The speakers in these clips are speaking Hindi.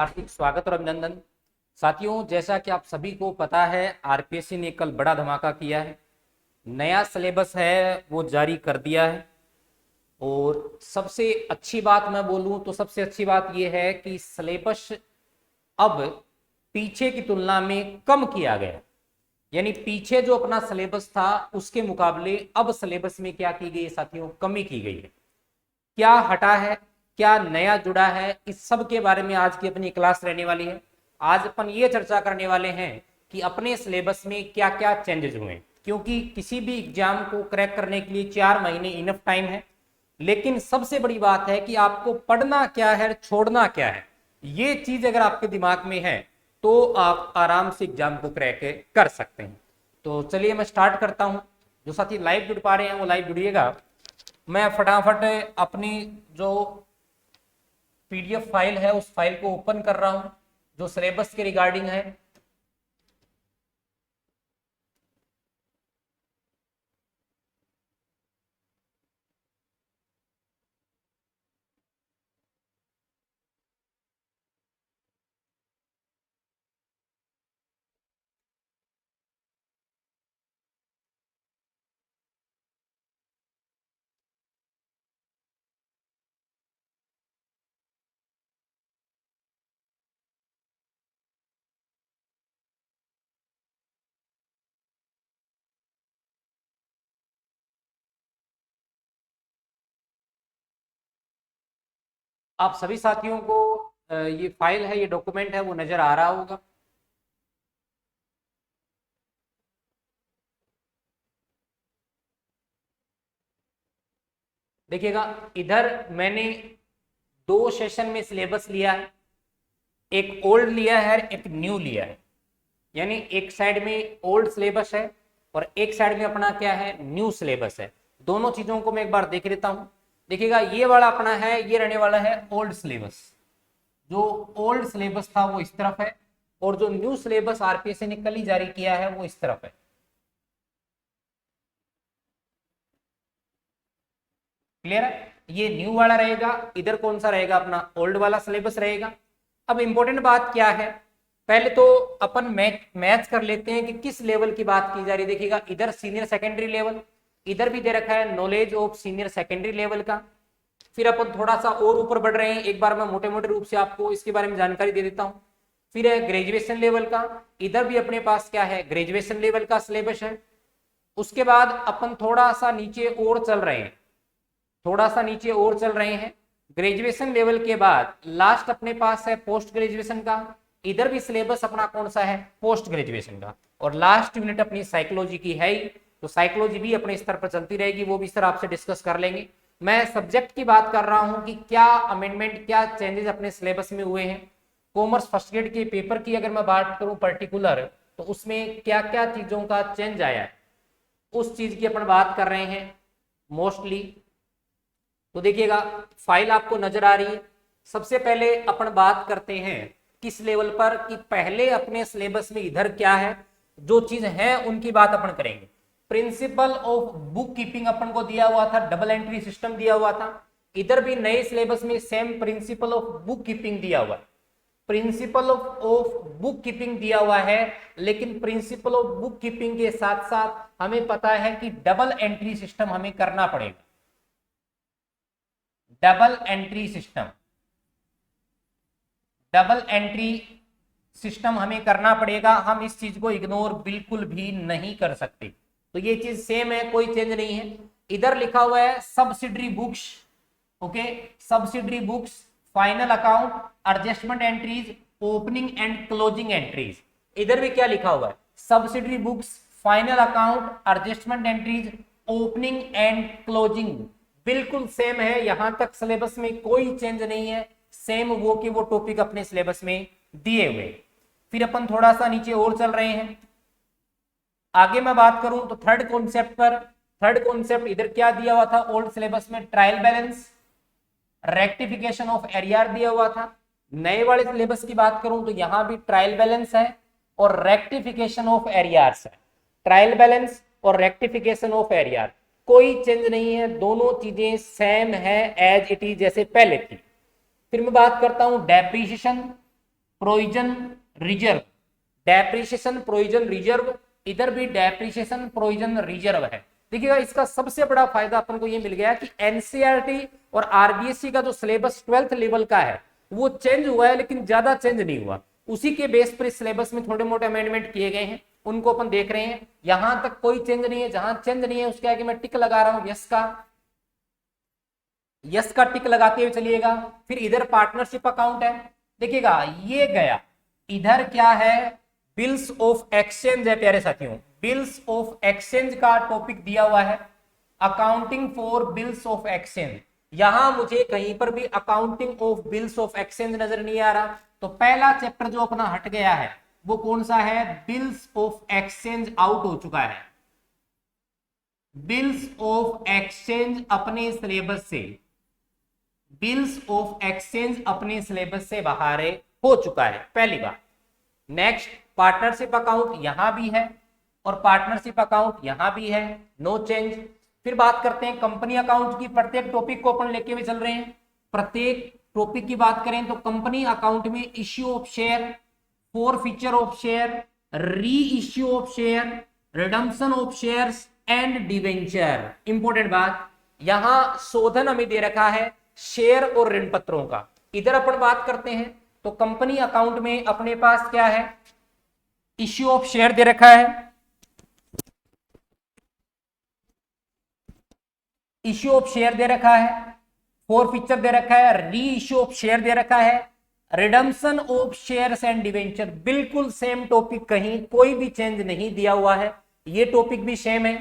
हार्दिक स्वागत और अभिनंदन। साथियों, जैसा कि आप सभी को पता है, आरपीएससी ने कल बड़ा धमाका किया है। नया सिलेबस है वो जारी कर दिया है। और सबसे अच्छी बात मैं बोलूं तो सबसे अच्छी बात यह है कि सिलेबस अब पीछे की तुलना में कम किया गया। यानी पीछे जो अपना सिलेबस था उसके मुकाबले अब सिलेबस में क्या की गई है साथियों, कमी की गई है। क्या हटा है, क्या नया जुड़ा है, इस सब के बारे में आज की अपनी क्लास रहने वाली है। आज अपन ये चर्चा करने वाले हैं कि अपने सिलेबस में क्या क्या चेंजेस हुए हैं, क्योंकि किसी भी एग्जाम को क्रैक करने के लिए 4 महीने इनफ टाइम है। लेकिन सबसे बड़ी बात है कि आपको पढ़ना क्या है, छोड़ना क्या है। ये चीज अगर आपके दिमाग में है तो आप आराम से एग्जाम को क्रैक कर सकते हैं। तो चलिए मैं स्टार्ट करता हूं। जो साथी लाइव जुड़ पा रहे हैं वो लाइव जुड़िएगा। मैं फटाफट अपनी जो पीडीएफ फाइल है उस फाइल को ओपन कर रहा हूं जो सिलेबस के रिगार्डिंग है। आप सभी साथियों को ये फाइल है, ये डॉक्यूमेंट है, वो नजर आ रहा होगा। देखिएगा, इधर मैंने 2 सेशन में सिलेबस लिया है। एक ओल्ड लिया है, एक न्यू लिया है। यानी एक साइड में ओल्ड सिलेबस है और एक साइड में अपना क्या है, न्यू सिलेबस है। दोनों चीजों को मैं एक बार देख लेता हूं। देखिएगा, ये वाला अपना है, ये रहने वाला है ओल्ड सिलेबस। जो ओल्ड सिलेबस था वो इस तरफ है और जो न्यू सिलेबस आरपीएससी ने कल ही जारी किया है वो इस तरफ है। क्लियर है? ये न्यू वाला रहेगा, इधर कौन सा रहेगा, अपना ओल्ड वाला सिलेबस रहेगा। अब इंपॉर्टेंट बात क्या है, पहले तो अपन मैच कर लेते हैं कि किस लेवल की बात की जा रही है। देखिएगा, इधर सीनियर सेकेंडरी लेवल, इधर भी दे रखा है knowledge of senior secondary level का। फिर अपन थोड़ा सा और ऊपर बढ़ रहे हैं, एक बार मैं मोटे मोटे रूप से आपको इसके बारे में जानकारी दे देता हूं। फिर है ग्रेजुएशन लेवल का, इधर भी अपने पास क्या है, ग्रेजुएशन लेवल का सिलेबस है। उसके बाद अपन थोड़ा सा नीचे और चल रहे हैं, थोड़ा सा नीचे और चल रहे हैं। ग्रेजुएशन लेवल के बाद लास्ट अपने पास है पोस्ट ग्रेजुएशन का। इधर भी सिलेबस अपना कौन सा है, पोस्ट ग्रेजुएशन का। और लास्ट यूनिट अपनी साइकोलॉजी की है ही, तो साइकोलॉजी भी अपने स्तर पर चलती रहेगी, वो भी सर आपसे डिस्कस कर लेंगे। मैं सब्जेक्ट की बात कर रहा हूं कि क्या अमेंडमेंट, क्या चेंजेस अपने सिलेबस में हुए हैं। कॉमर्स फर्स्ट ग्रेड के पेपर की अगर मैं बात करूं पर्टिकुलर, तो उसमें क्या क्या चीजों का चेंज आया है, उस चीज की अपन बात कर रहे हैं मोस्टली। तो देखिएगा, फाइल आपको नजर आ रही है। सबसे पहले अपन बात करते हैं किस लेवल पर, कि पहले अपने सिलेबस में इधर क्या है, जो चीज है उनकी बात अपन करेंगे। प्रिंसिपल ऑफ बुक कीपिंग अपन को दिया हुआ था, डबल एंट्री सिस्टम दिया हुआ था। इधर भी नए सिलेबस में same principle of book keeping दिया हुआ है। प्रिंसिपल ऑफ बुक कीपिंग दिया हुआ है, लेकिन प्रिंसिपल ऑफ बुक कीपिंग के साथ साथ हमें पता है कि डबल एंट्री सिस्टम हमें करना पड़ेगा। Double entry system, double entry system हमें करना पड़ेगा। हम इस चीज को इग्नोर बिल्कुल भी नहीं कर सकते। तो ये चीज सेम है, कोई चेंज नहीं है। इधर लिखा हुआ है subsidiary books, okay, subsidiary books, final account, adjustment entries, opening and closing entries. इधर भी क्या लिखा हुआ है, subsidiary books, final account, adjustment entries, opening and closing. बिल्कुल सेम है, यहां तक सिलेबस में कोई चेंज नहीं है। सेम वो के वो टॉपिक अपने सिलेबस में दिए हुए। फिर अपन थोड़ा सा नीचे और चल रहे हैं। आगे मैं बात करूं तो थर्ड कॉन्सेप्ट पर, थर्ड कॉन्सेप्ट इधर क्या दिया हुआ था ओल्ड सिलेबस में, trial balance, rectification of arrear दिया हुआ था। नए वाले सिलेबस की बात करूं तो यहां भी ट्रायल बैलेंस है और रेक्टिफिकेशन ऑफ एरियर्स है। ट्रायल बैलेंस और रेक्टिफिकेशन ऑफ एरियर, कोई चेंज नहीं है, दोनों चीजें सेम है एज इट इज जैसे पहले थी। फिर मैं बात करता हूं depreciation, provision reserve, depreciation provision reserve, इधर भी डेप्रिसिएशन प्रोविजन रिजर्व है। देखिएगा इसका सबसे बड़ा फायदा अपन को ये मिल गया कि एनसीईआरटी और आरबीएससी का जो सिलेबस 12th लेवल का है वो चेंज हुआ है, लेकिन ज्यादा चेंज नहीं हुआ। उसी के बेस पर सिलेबस में थोड़े मोटे अमेंडमेंट किए गए हैं, उनको अपन देख रहे हैं। यहां तक कोई चेंज नहीं है, जहां चेंज नहीं है उसके आगे मैं टिक लगा रहा हूं, यस का टिक लगाते हुए चलिएगा। फिर इधर पार्टनरशिप अकाउंट है, देखिएगा ये गया। इधर क्या है, बिल्स ऑफ एक्सचेंज है प्यारे साथियों, बिल्स ऑफ एक्सचेंज का टॉपिक दिया हुआ है, accounting for bills of exchange. यहां मुझे कहीं पर भी accounting of bills of exchange नजर नहीं आ रहा, तो पहला चैप्टर जो अपना हट गया है वो कौन सा है, बिल्स ऑफ एक्सचेंज आउट हो चुका है। बिल्स ऑफ एक्सचेंज अपने सिलेबस से, बिल्स ऑफ एक्सचेंज अपने सिलेबस से बाहर हो चुका है, पहली बात। नेक्स्ट, पार्टनरशिप अकाउंट यहां भी है और पार्टनरशिप अकाउंट यहां भी है, नो चेंज। फिर बात करते हैं कंपनी अकाउंट की, प्रत्येक टॉपिक को अपन लेके हुए चल रहे हैं। प्रत्येक टॉपिक की बात करें तो कंपनी अकाउंट में issue of share, forfeiture of share, reissue of share, redemption of shares and debenture. Important बात, यहां शोधन हमें दे रखा है शेयर और ऋण पत्रों का। इधर अपन बात करते हैं तो कंपनी अकाउंट में अपने पास क्या है, इश्यू ऑफ शेयर दे रखा है, इश्यू ऑफ शेयर दे रखा है, फॉरफीचर दे रखा है, री इश्यू ऑफ शेयर दे रखा है, redemption of shares and debenture. बिल्कुल सेम टॉपिक, कहीं कोई भी चेंज नहीं दिया हुआ है, ये टॉपिक भी सेम है।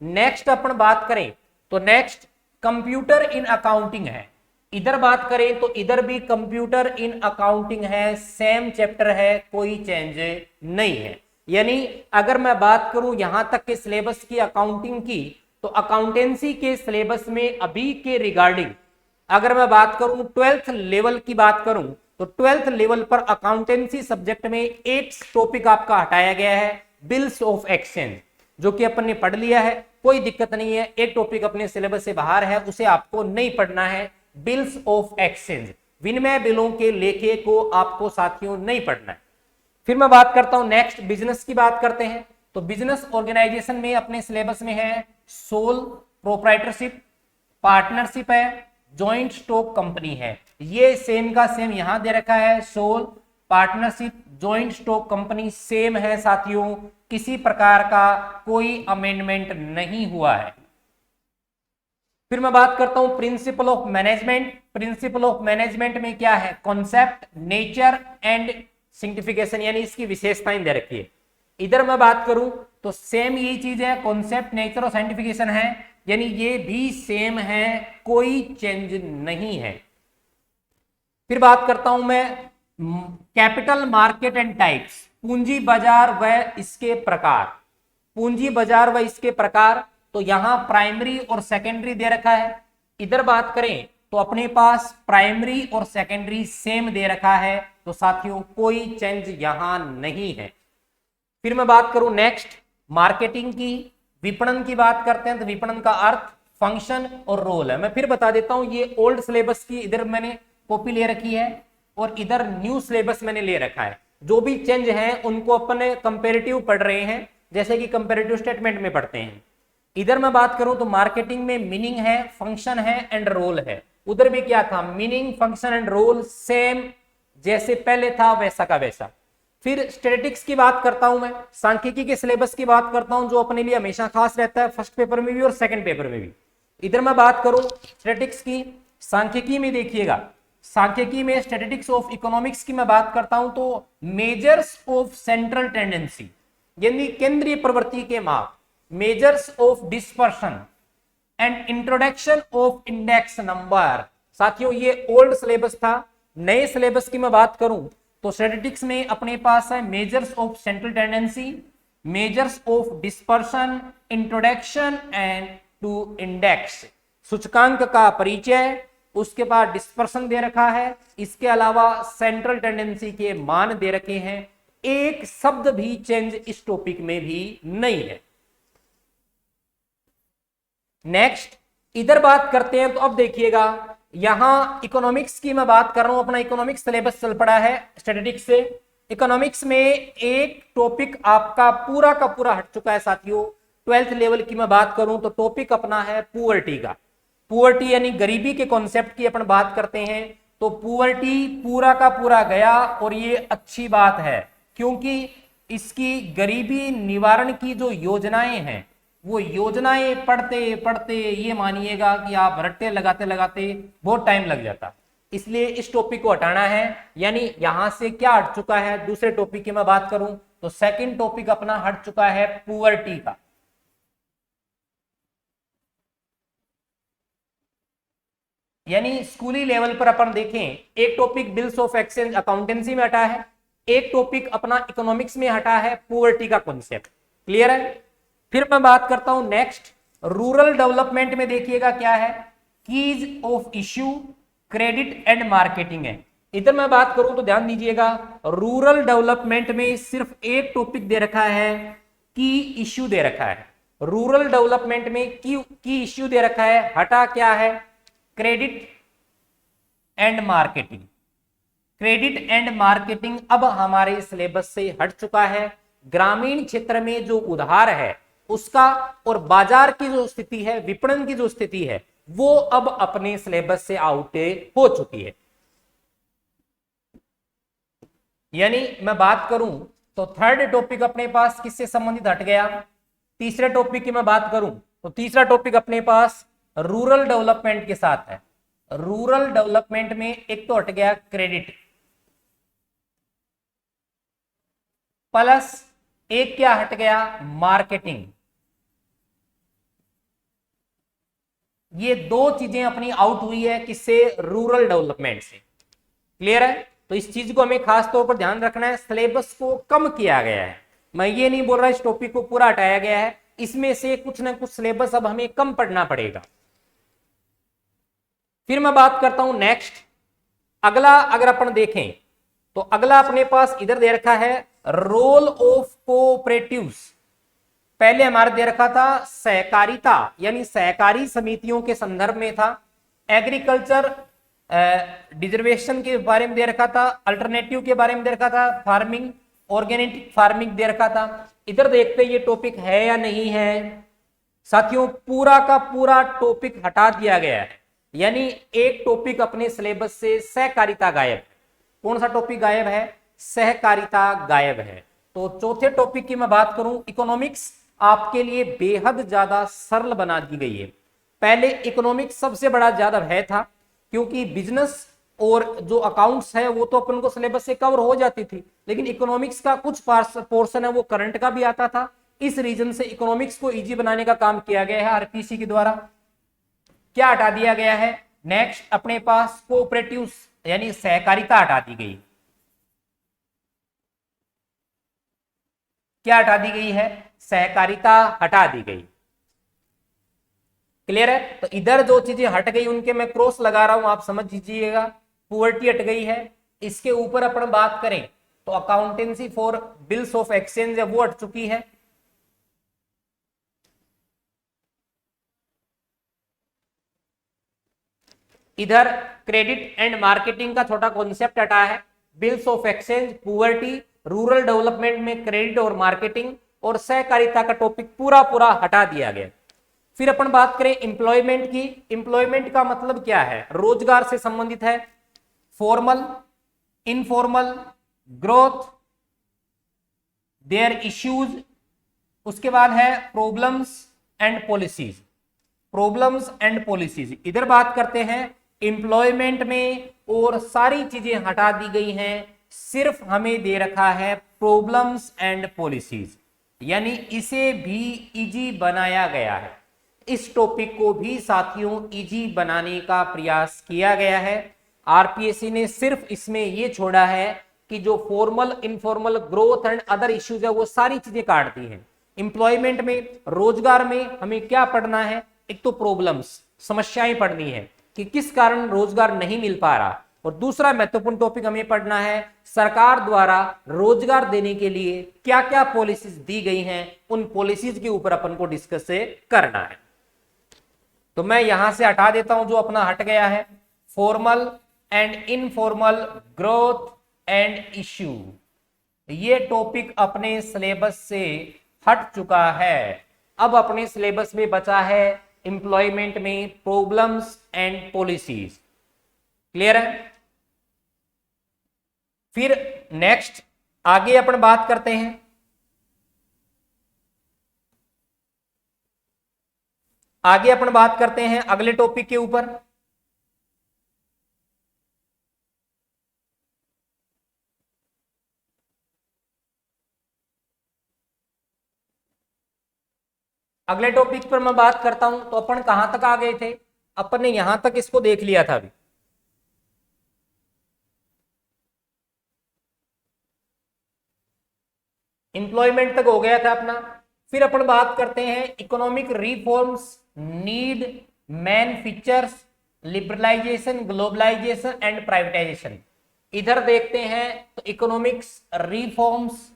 नेक्स्ट अपन बात करें तो नेक्स्ट कंप्यूटर इन अकाउंटिंग है। इधर बात करें तो इधर भी कंप्यूटर इन अकाउंटिंग है, सेम चैप्टर है, कोई चेंज नहीं है। यानी अगर मैं बात करूं यहां तक के सिलेबस की अकाउंटिंग की, तो अकाउंटेंसी के सिलेबस में अभी के रिगार्डिंग अगर मैं बात करूं 12th लेवल की बात करूं तो 12th लेवल पर अकाउंटेंसी सब्जेक्ट में एक टॉपिक आपका हटाया गया है, बिल्स ऑफ एक्सचेंज, जो कि अपन ने पढ़ लिया है, कोई दिक्कत नहीं है। एक टॉपिक अपने सिलेबस से बाहर है, उसे आपको नहीं पढ़ना है, बिल्स ऑफ एक्सचेंज, विनिमय बिलों के लेखे को आपको साथियों नहीं पढ़ना है। फिर मैं बात करता हूं नेक्स्ट, बिजनेस की बात करते हैं तो बिजनेस ऑर्गेनाइजेशन में अपने सिलेबस में है सोल प्रोप्राइटरशिप, पार्टनरशिप है, जॉइंट स्टॉक कंपनी है। ये सेम का सेम यहां दे रखा है, sole, partnership, joint stock company same है साथियों, किसी प्रकार का कोई अमेंडमेंट नहीं हुआ है। फिर मैं बात करता हूं principle of management. Principle of management में क्या है, कॉन्सेप्ट, नेचर एंड सिग्निफिकेशन, यानी इसकी विशेषताएं दे रखी है। इधर मैं बात करूं तो सेम यही चीज है, कॉन्सेप्ट, नेचर और साइंटिफिकेशन है, यानी ये भी सेम है, कोई चेंज नहीं है। फिर बात करता हूं मैं कैपिटल मार्केट एंड टाइप्स, पूंजी बाजार व इसके प्रकार। पूंजी बाजार व इसके प्रकार, तो यहां प्राइमरी और सेकेंडरी दे रखा है। इधर बात करें तो अपने पास प्राइमरी और सेकेंडरी सेम दे रखा है, तो साथियों कोई चेंज यहां नहीं है। फिर मैं बात करूं नेक्स्ट मार्केटिंग की, विपणन की बात करते हैं तो विपणन का अर्थ, फंक्शन और रोल है। मैं फिर बता देता हूं, ये ओल्ड सिलेबस की इधर मैंने कॉपी ले रखी है और इधर न्यू सिलेबस मैंने ले रखा है। जो भी चेंज है उनको अपन कंपेरेटिव पढ़ रहे हैं, जैसे कि कंपेरेटिव स्टेटमेंट में पढ़ते हैं। इधर मैं बात करूं तो मार्केटिंग में मीनिंग है, फंक्शन है एंड रोल है। उधर भी क्या था, meaning, function and role same, जैसे पहले था वैसा का वैसा। फिर स्टैटिस्टिक्स की बात करता हूं मैं, सांख्यिकी के सिलेबस की बात करता हूं, जो अपने लिए हमेशा खास रहता है, फर्स्ट पेपर में भी और सेकंड पेपर में भी। इधर मैं बात करूं स्टैटिस्टिक्स की, सांख्यिकी में देखिएगा, सांख्यिकी में स्टैटिस्टिक्स ऑफ इकोनॉमिक्स की मैं बात करता हूं तो मेजर्स ऑफ सेंट्रल टेंडेंसी, यानी केंद्रीय प्रवृत्ति के माप, measures of dispersion and introduction of index number. साथियों ये ओल्ड सिलेबस था। नए सिलेबस की मैं बात करूं तो स्टैटिस्टिक्स में अपने पास है measures of central tendency, measures of dispersion, introduction and to index, सूचकांक का परिचय, उसके बाद डिस्पर्शन दे रखा है, इसके अलावा सेंट्रल टेंडेंसी के मान दे रखे हैं। एक शब्द भी चेंज इस टॉपिक में भी नहीं है। नेक्स्ट इधर बात करते हैं तो अब देखिएगा, यहां इकोनॉमिक्स की मैं बात कर रहा हूं, अपना इकोनॉमिक्स सिलेबस चल पड़ा है स्टैटिस्टिक्स से। इकोनॉमिक्स में एक टॉपिक आपका पूरा का पूरा हट चुका है साथियों। 12th लेवल की मैं बात करूं तो टॉपिक अपना है पुअर्टी का। पुअर्टी यानी गरीबी के कॉन्सेप्ट की अपन बात करते हैं, तो पुअर्टी पूरा का पूरा गया, और ये अच्छी बात है क्योंकि इसकी गरीबी निवारण की जो योजनाएं हैं, वो योजनाएं पढ़ते पढ़ते ये मानिएगा कि आप रट्टे लगाते लगाते बहुत टाइम लग जाता। इसलिए इस टॉपिक को हटाना है। यानी यहां से क्या हट चुका है, दूसरे टॉपिक की मैं बात करूं तो सेकंड टॉपिक अपना हट चुका है पुअर्टी का। यानी स्कूली लेवल पर अपन देखें, एक topic bills of exchange accountancy में हटा है, एक टॉपिक अपना इकोनॉमिक्स में हटा है पुअर्टी का कॉन्सेप्ट। क्लियर है? फिर मैं बात करता हूं नेक्स्ट रूरल डेवलपमेंट में। देखिएगा क्या है, keys of issue, credit and marketing है। इधर मैं बात करूं तो ध्यान दीजिएगा, रूरल डेवलपमेंट में सिर्फ एक टॉपिक दे रखा है, की इश्यू दे रखा है। रूरल डेवलपमेंट में की इश्यू दे रखा है, हटा क्या है, credit and marketing. Credit and marketing अब हमारे सिलेबस से हट चुका है। ग्रामीण क्षेत्र में जो उधार है उसका और बाजार की जो स्थिति है, विपणन की जो स्थिति है, वो अब अपने सिलेबस से आउट हो चुकी है। यानी मैं बात करूं तो थर्ड टॉपिक अपने पास किससे संबंधित हट गया। तीसरे टॉपिक की मैं बात करूं तो तीसरा टॉपिक अपने पास रूरल डेवलपमेंट के साथ है। रूरल डेवलपमेंट में एक तो हट गया क्रेडिट, प्लस एक क्या हट गया, मार्केटिंग। ये दो चीजें अपनी आउट हुई है किससे, रूरल डेवलपमेंट से। क्लियर है? तो इस चीज को हमें खास तौर पर ध्यान रखना है, सिलेबस को कम किया गया है। मैं ये नहीं बोल रहा इस टॉपिक को पूरा हटाया गया है, इसमें से कुछ ना कुछ सिलेबस अब हमें कम पढ़ना पड़ेगा। फिर मैं बात करता हूं नेक्स्ट अगला, अगर अपन देखें तो अगला अपने पास इधर दे रखा है रोल ऑफ कोऑपरेटिव्स। पहले हमारे दे रखा था सहकारिता, यानी सहकारी समितियों के संदर्भ में था। एग्रीकल्चर डिजर्वेशन के बारे में दे रखा था, अल्टरनेटिव के बारे में दे रखा था, फार्मिंग ऑर्गेनिक फार्मिंग दे रखा था। इधर देखते ये टॉपिक है या नहीं है साथियों। पूरा का पूरा टॉपिक हटा दिया गया है, यानी एक टॉपिक अपने सिलेबस से सहकारिता गायब। कौन सा टॉपिक गायब है, सहकारिता गायब है। तो चौथे टॉपिक की मैं बात करूं, इकोनॉमिक्स आपके लिए बेहद ज्यादा सरल बना दी गई है। पहले इकोनॉमिक्स सबसे बड़ा ज्यादा भय था, क्योंकि बिजनेस और जो अकाउंट्स है वो तो अपन को सिलेबस से कवर हो जाती थी, लेकिन इकोनॉमिक्स का कुछ पोर्शन है वो करंट का भी आता था। इस रीजन से इकोनॉमिक्स को इजी बनाने का काम किया गया है आरपीसी के द्वारा। क्या हटा दिया गया है, नेक्स्ट अपने पास कोऑपरेटिव्स यानी सहकारिता हटा दी गई। क्या हटा दी गई है, सहकारिता हटा दी गई। क्लियर है? तो इधर जो चीजें हट गई उनके मैं क्रॉस लगा रहा हूं, आप समझ लीजिएगा। पुअर्टी हट गई है। इसके ऊपर अपन बात करें तो accountancy for bills of exchange है वो हट चुकी है। इधर क्रेडिट एंड मार्केटिंग का छोटा कॉन्सेप्ट हटा है। Bills of exchange, poverty, rural development में क्रेडिट और मार्केटिंग और सहकारिता का टॉपिक पूरा पूरा हटा दिया गया। फिर अपन बात करें एम्प्लॉयमेंट की। एम्प्लॉयमेंट का मतलब क्या है, रोजगार से संबंधित है। Formal, informal, growth, their issues, उसके बाद है problems and policies. Problems and policies इधर बात करते हैं एम्प्लॉयमेंट में, और सारी चीजें हटा दी गई हैं, सिर्फ हमें दे रखा है प्रॉब्लम्स एंड पॉलिसीज, यानी इसे भी इजी बनाया गया है। इस टॉपिक को भी साथियों इजी बनाने का प्रयास किया गया है। आरपीएससी ने सिर्फ इसमें यह छोड़ा है कि जो formal, informal, growth and other issues है वो सारी चीजें काट दी हैं। एम्प्लॉयमेंट में, रोजगार में हमें क्या पढ़ना है, एक तो प्रॉब्लम्स, समस्याएं पढ़नी है कि किस कारण रोजगार नहीं मिल पा रहा, और दूसरा महत्वपूर्ण टॉपिक हमें पढ़ना है सरकार द्वारा रोजगार देने के लिए क्या क्या पॉलिसीज दी गई हैं, उन पॉलिसीज के ऊपर अपन को डिस्कस करना है। तो मैं यहां से हटा देता हूं जो अपना हट गया है। Formal and informal growth and issue, ये टॉपिक अपने सिलेबस से हट चुका है। अब अपने सिलेबस में बचा है एम्प्लॉयमेंट में प्रॉब्लम्स एंड पॉलिसीज। क्लियर है? फिर नेक्स्ट आगे अपन बात करते हैं, आगे अपन बात करते हैं अगले टॉपिक के ऊपर। अगले टॉपिक पर मैं बात करता हूं तो अपन कहां तक आ गए थे? अपन ने यहां तक इसको देख लिया था अभी। एम्प्लॉयमेंट तक हो गया था अपना। फिर अपन बात करते हैं economic reforms, need, main features, liberalisation, globalisation and privatisation. इधर देखते हैं तो economics reforms,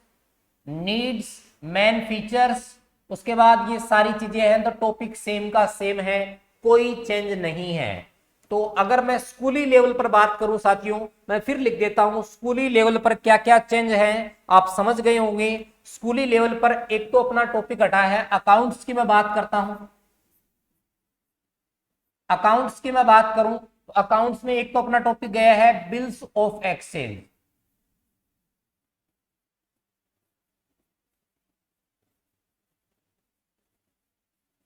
needs, main features, उसके बाद ये सारी चीजें हैं तो टॉपिक सेम का सेम है, कोई चेंज नहीं है। तो अगर मैं स्कूली लेवल पर बात करूं साथियों, मैं फिर लिख देता हूं स्कूली लेवल पर क्या क्या चेंज है, आप समझ गए होंगे। स्कूली लेवल पर एक तो अपना टॉपिक हटा है अकाउंट्स की, मैं बात करता हूं। अकाउंट्स की मैं बात करूं तो अकाउंट्स में एक तो अपना टॉपिक गया है बिल्स ऑफ एक्सचेंज।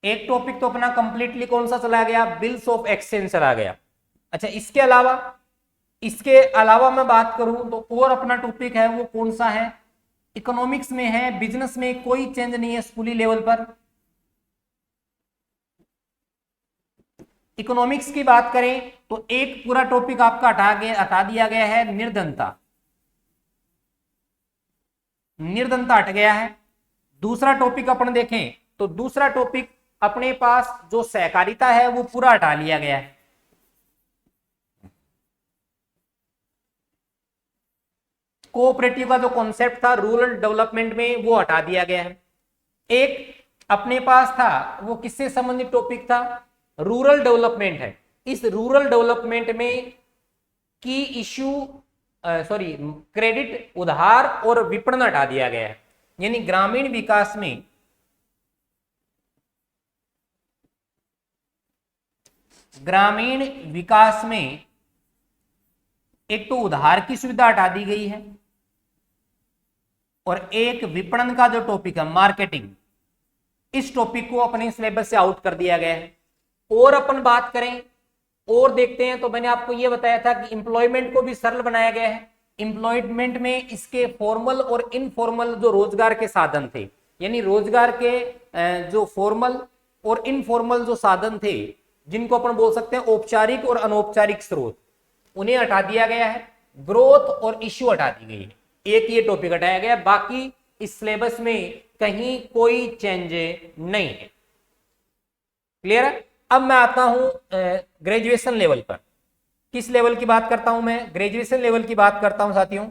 एक टॉपिक तो अपना कंप्लीटली कौन सा चला गया? बिल्स ऑफ एक्सचेंज चला गया। अच्छा, इसके अलावा मैं बात करूं तो और अपना टॉपिक है वो कौन सा है? इकोनॉमिक्स में है, बिजनेस में कोई चेंज नहीं है स्कूली लेवल पर। इकोनॉमिक्स की बात करें तो एक पूरा टॉपिक आपका हटा दिया गया है, निर्धनता। निर्धनता हट गया है। दूसरा टॉपिक अपन देखें तो दूसरा टॉपिक अपने पास जो सहकारिता है वो पूरा हटा लिया गया है। कोऑपरेटिव का जो कॉन्सेप्ट था रूरल डेवलपमेंट में वो हटा दिया गया है। एक अपने पास था वो किससे संबंधित टॉपिक था? रूरल डेवलपमेंट है। इस रूरल डेवलपमेंट में की इश्यू क्रेडिट, उधार और विपणन हटा दिया गया है। यानी ग्रामीण विकास में एक तो उधार की सुविधा हटा दी गई है और एक विपणन का जो टॉपिक है मार्केटिंग, इस टॉपिक को अपने सिलेबस से आउट कर दिया गया है। और अपन बात करें और देखते हैं तो मैंने आपको यह बताया था कि एम्प्लॉयमेंट को भी सरल बनाया गया है। एम्प्लॉयमेंट में इसके फॉर्मल और इनफॉर्मल जो रोजगार के साधन थे, यानी रोजगार के जो फॉर्मल और इनफॉर्मल जो साधन थे, जिनको अपन बोल सकते हैं औपचारिक और अनौपचारिक स्रोत, उन्हें हटा दिया गया है। ग्रोथ और इश्यू हटा दी गई है। एक ये टॉपिक हटाया गया, बाकी इस सिलेबस में कहीं कोई चेंज नहीं है। क्लियर है? अब मैं आता हूं ग्रेजुएशन लेवल पर। किस लेवल की बात करता हूं मैं? ग्रेजुएशन लेवल की बात करता हूं साथियों।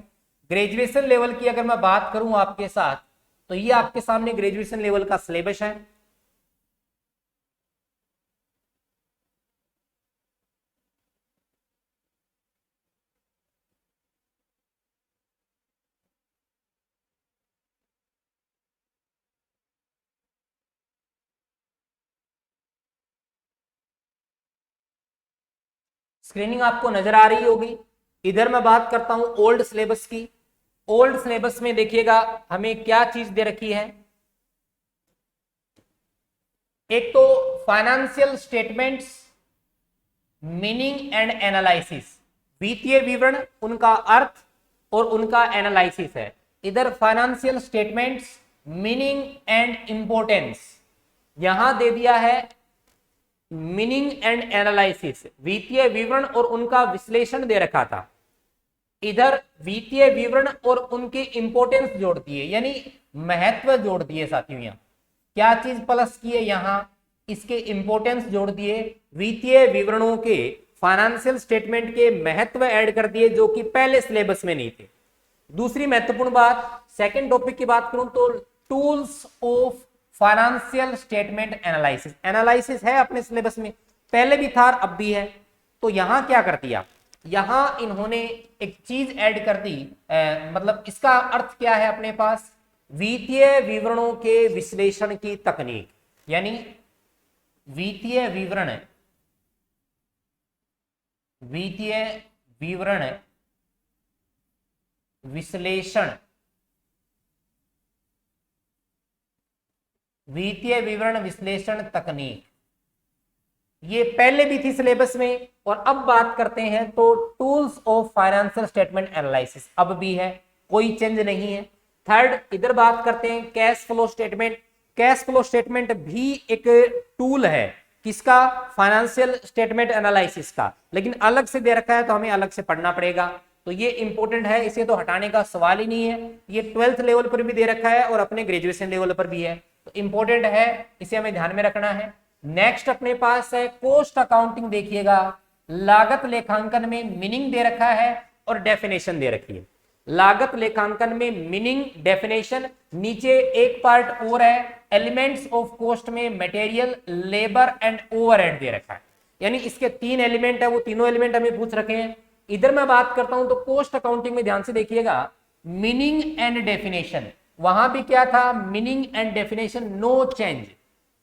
ग्रेजुएशन लेवल की अगर मैं बात करूं आपके साथ तो ये आपके सामने ग्रेजुएशन लेवल का सिलेबस है। स्क्रीनिंग आपको नजर आ रही होगी। इधर मैं बात करता हूं ओल्ड सिलेबस की। ओल्ड सिलेबस में देखिएगा हमें क्या चीज दे रखी है। एक तो financial statements, meaning and analysis, वित्तीय विवरण, उनका अर्थ और उनका एनालिसिस है। इधर financial statements, meaning and importance, यहां दे दिया है मीनिंग एंड एनालिसिस, वित्तीय विवरण और उनका विश्लेषण दे रखा था। इधर वित्तीय विवरण और उनकी इंपोर्टेंस जोड़ दिए, यानी महत्व जोड़ दिए साथियों। यहां क्या चीज प्लस की है? यहां इसके इंपोर्टेंस जोड़ दिए, वित्तीय विवरणों के, फाइनेंशियल स्टेटमेंट के महत्व ऐड कर दिए जो कि पहले सिलेबस में नहीं थे। दूसरी महत्वपूर्ण बात, सेकंड टॉपिक की बात करूं तो tools of financial statement analysis. Analysis है अपने सिलेबस में, पहले भी था अब भी है। तो यहां क्या कर दिया, यहां इन्होंने एक चीज ऐड कर दी, मतलब इसका अर्थ क्या है अपने पास, वित्तीय विवरणों के विश्लेषण की तकनीक, यानी वित्तीय विवरण, वित्तीय विवरण विश्लेषण, वित्तीय विवरण विश्लेषण तकनीक, ये पहले भी थी सिलेबस में। और अब बात करते हैं तो tools of financial statement analysis, अब भी है, कोई चेंज नहीं है। थर्ड, इधर बात करते हैं cash flow statement. Cash flow statement भी एक टूल है, किसका, फाइनेंशियल स्टेटमेंट एनालिसिस का, लेकिन अलग से दे रखा है तो हमें अलग से पढ़ना पड़ेगा, तो ये इंपॉर्टेंट है, इसे तो हटाने का सवाल ही नहीं है। ये 12th लेवल पर भी दे रखा है और अपने ग्रेजुएशन लेवल पर भी है, तो इंपॉर्टेंट है, इसे हमें ध्यान में रखना है। नेक्स्ट अपने पास है कॉस्ट अकाउंटिंग। देखिएगा, लागत लेखांकन में मीनिंग दे रखा है और डेफिनेशन दे रखी है। लागत लेखांकन में मीनिंग, डेफिनेशन, नीचे एक पार्ट और है एलिमेंट्स ऑफ कॉस्ट में मटेरियल, लेबर एंड ओवरहेड दे रखा है, यानी इसके 3 एलिमेंट है, वो तीनों एलिमेंट हमें पूछ रखे हैं। इधर मैं बात करता हूं तो कॉस्ट अकाउंटिंग में ध्यान से देखिएगा, मीनिंग एंड डेफिनेशन, वहां भी क्या था, meaning and definition, no change.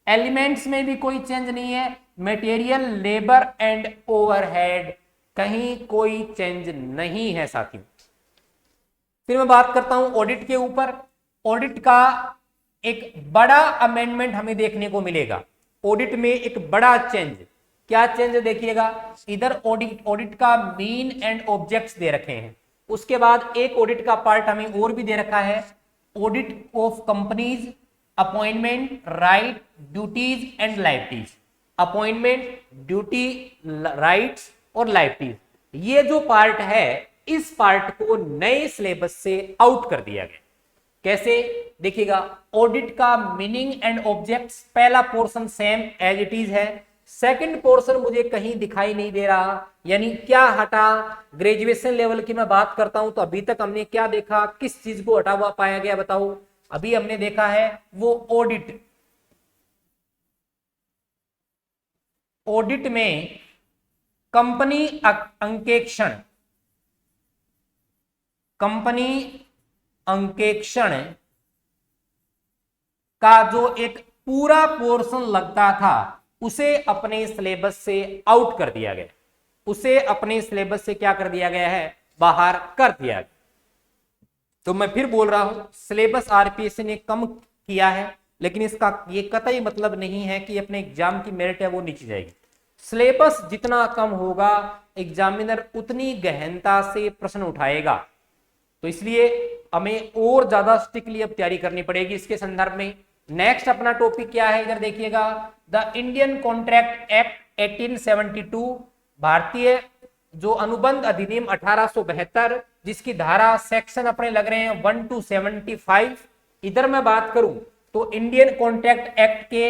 Elements में भी कोई चेंज नहीं है, मटेरियल, लेबर एंड ओवरहेड, कहीं कोई चेंज नहीं है साथियों। फिर मैं बात करता हूं ऑडिट के ऊपर। ऑडिट का एक बड़ा अमेंडमेंट हमें देखने को मिलेगा, ऑडिट में एक बड़ा चेंज। क्या चेंज देखिएगा, इधर ऑडिट का मीन एंड ऑब्जेक्ट्स दे रखे हैं, उसके बाद एक ऑडिट का पार्ट हमें और भी दे रखा है, audit of companies, appointment, right, duties and liabilities. Appointment, duty, rights और लाइबिलिटीज, ये जो पार्ट है, इस पार्ट को नए सिलेबस से आउट कर दिया गया। कैसे देखिएगा, ऑडिट का मीनिंग एंड ऑब्जेक्ट्स, पहला portion same as it is है, सेकंड पोर्शन मुझे कहीं दिखाई नहीं दे रहा, यानी क्या हटा। ग्रेजुएशन लेवल की मैं बात करता हूं तो अभी तक हमने क्या देखा, किस चीज को हटा हुआ पाया गया बताओ, अभी हमने देखा है वो ऑडिट। ऑडिट में कंपनी अंकेक्षण, कंपनी अंकेक्षण का जो एक पूरा पोर्शन लगता था, उसे अपने सिलेबस से आउट कर दिया गया, उसे अपने सिलेबस से क्या कर दिया गया है, बाहर कर दिया गया। तो मैं फिर बोल रहा हूं, सिलेबस आरपीएससी ने कम किया है, लेकिन इसका ये कतई मतलब नहीं है कि अपने एग्जाम की मेरिट है वो नीचे जाएगी। सिलेबस जितना कम होगा, एग्जामिनर उतनी गहनता से प्रश्न उठाएगा, तो इसलिए हमें और ज्यादा स्ट्रिक्टली अब तैयारी करनी पड़ेगी इसके संदर्भ में। नेक्स्ट अपना टॉपिक क्या है, इधर देखिएगा, द इंडियन कॉन्ट्रैक्ट एक्ट 1872, भारतीय जो अनुबंध अधिनियम 1872, जिसकी धारा सेक्शन अपने लग रहे हैं 1 to 75। इधर मैं बात करूं तो इंडियन कॉन्ट्रैक्ट एक्ट के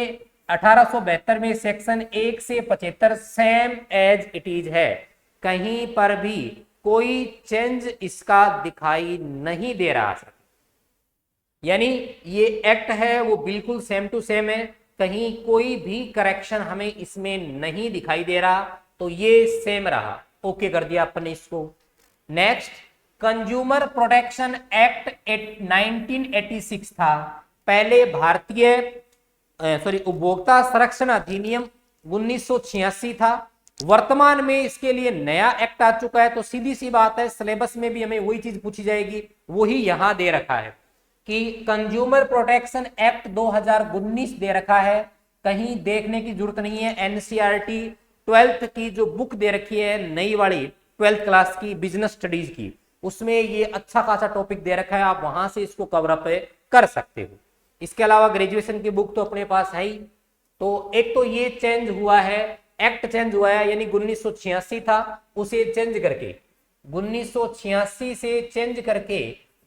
1872 में सेक्शन 1 से 75 सेम एज इट इज है, कहीं पर भी कोई चेंज इसका दिखाई नहीं दे रहा सर, यानी ये एक्ट है वो बिल्कुल सेम टू सेम है, कहीं कोई भी करेक्शन हमें इसमें नहीं दिखाई दे रहा, तो ये सेम रहा, ओके कर दिया अपन ने इसको। नेक्स्ट, कंज्यूमर प्रोटेक्शन एक्ट 1986 था, पहले भारतीय उपभोक्ता संरक्षण अधिनियम 1986 था, वर्तमान में इसके लिए नया एक्ट आ चुका है। तो सीधी सी बात है, सिलेबस में भी हमें वही चीज पूछी जाएगी, वही यहां दे रखा है कि कंज्यूमर प्रोटेक्शन एक्ट 2019 दे रखा है, कहीं देखने की जरूरत नहीं है। एनसीईआरटी 12th की जो बुक दे रखी है नई वाली 12th क्लास की बिजनेस स्टडीज की, उसमें ये अच्छा खासा टॉपिक दे रखा है, आप वहां से इसको कवर अप कर सकते हो। इसके अलावा ग्रेजुएशन की बुक तो अपने पास है ही। तो एक तो ये चेंज हुआ है, एक्ट चेंज हुआ है, यानी 1986 था उसे चेंज करके 1986 से चेंज करके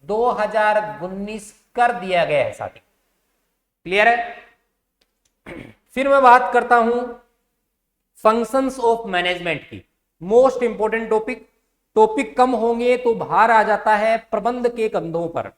2019 कर दिया गया है साथी, क्लियर है। फिर मैं बात करता हूं फंक्शंस ऑफ मैनेजमेंट की, मोस्ट इंपोर्टेंट टॉपिक कम होंगे तो भार आ जाता है प्रबंध के कंधों पर।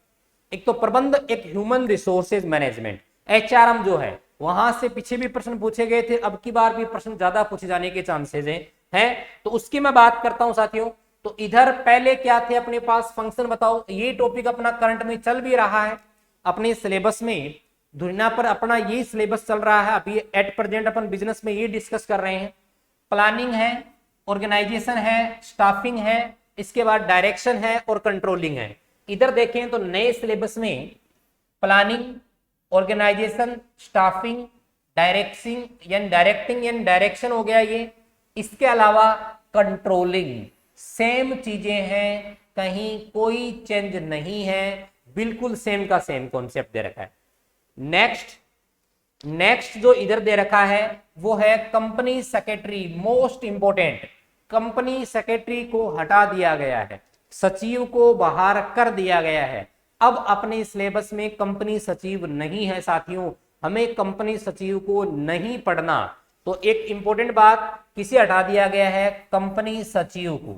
एक तो प्रबंध, एक ह्यूमन रिसोर्सेज मैनेजमेंट, एचआरएम जो है, वहां से पीछे भी प्रश्न पूछे गए थे, अब की बार भी प्रश्न ज्यादा पूछे जाने के चांसेस हैं, है। तो उसकी मैं बात करता हूं साथियों। तो इधर पहले क्या थे अपने पास फंक्शन, बताओ। ये टॉपिक अपना करंट में चल भी रहा है अपने सिलेबस में, दुनिया पर अपना ये सिलेबस चल रहा है अभी एट प्रेजेंट। अपन बिजनेस में ये डिस्कस कर रहे हैं। प्लानिंग है, ऑर्गेनाइजेशन है, स्टाफिंग है, इसके बाद डायरेक्शन है और कंट्रोलिंग है। इधर देखें तो नए सिलेबस में प्लानिंग, ऑर्गेनाइजेशन, स्टाफिंग, डायरेक्टिंग यानी डायरेक्शन हो गया ये। इसके अलावा कंट्रोलिंग, सेम चीजें हैं, कहीं कोई चेंज नहीं है, बिल्कुल सेम का सेम कॉन्सेप्ट दे रखा है। नेक्स्ट जो इधर दे रखा है वो है company secretary. Most important, company secretary को हटा दिया गया है, सचिव को बाहर कर दिया गया है। अब अपने सिलेबस में कंपनी सचिव नहीं है साथियों, हमें कंपनी सचिव को नहीं पढ़ना। तो एक इंपॉर्टेंट बात, किसे हटा दिया गया है? कंपनी सचिव को।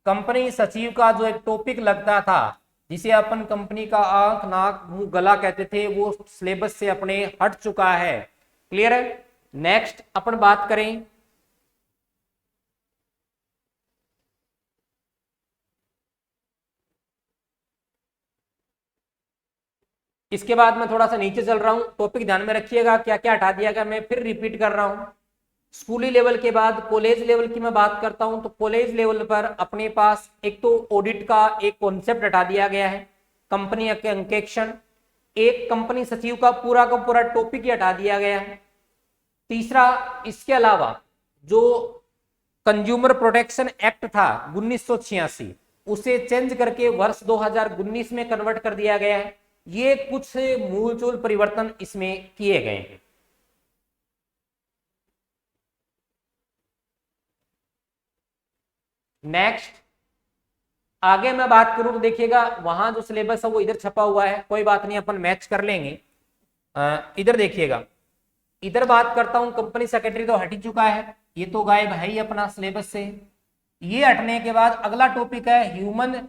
कंपनी सचिव का जो एक टॉपिक लगता था जिसे अपन कंपनी का आंख नाक मुंह गला कहते थे, वो सिलेबस से अपने हट चुका है। क्लियर है? नेक्स्ट अपन बात करें इसके बाद मैं थोड़ा सा नीचे चल रहा हूं, टॉपिक ध्यान में रखिएगा क्या क्या हटा दिया गया, मैं फिर रिपीट कर रहा हूं। स्कूली लेवल के बाद कॉलेज लेवल की मैं बात करता हूं। तो कॉलेज लेवल पर अपने पास एक तो ऑडिट का एक कॉन्सेप्ट हटा दिया गया है, कंपनी अंकेक्षण, एक कंपनी सचिव का पूरा टॉपिक ही हटा दिया गया है। तीसरा, इसके अलावा जो कंज्यूमर प्रोटेक्शन एक्ट था 1986 उसे चेंज करके वर्ष 2019 में कन्वर्ट कर दिया गया है। ये कुछ मूलचूल परिवर्तन इसमें किए गए हैं। नेक्स्ट आगे मैं बात करूं तो देखिएगा वहां जो सिलेबस है वो इधर छपा हुआ है, कोई बात नहीं अपन मैच कर लेंगे। इधर देखिएगा, इधर बात करता हूं कंपनी सेक्रेटरी तो हट ही चुका है, ये तो गायब है ही अपना सिलेबस से। ये हटने के बाद अगला टॉपिक है ह्यूमन